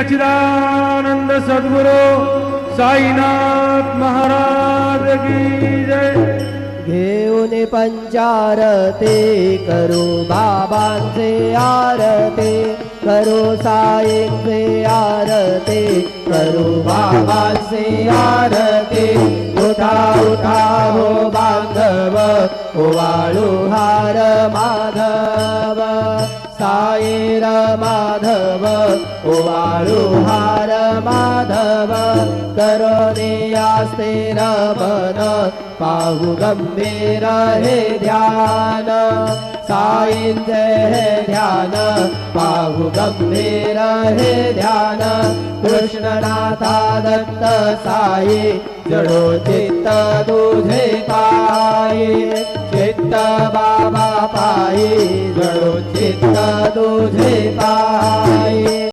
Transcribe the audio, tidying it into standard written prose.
सच्चिदानंद सद्गुरु साईनाथ महाराज की जय। घेऊन पंचारती करू बाबांचे आरती, करू साईंचे आरती, करू बाबांचे आरती। उठा उठा हो बांधव, ओवाळू हार माधव, साईर माधव, ओवाळू हार माधव। करोनी आस्ते रमन, पाहू गंभीर हे ध्यान, साईंचे हे ध्यान, पाहू गंभीर हे ध्यान। कृष्णनाथा दत्त साई, जडो चित्त तुझे पायी, चित्त बाबा पायी, जडो चित्त तुझे पायी।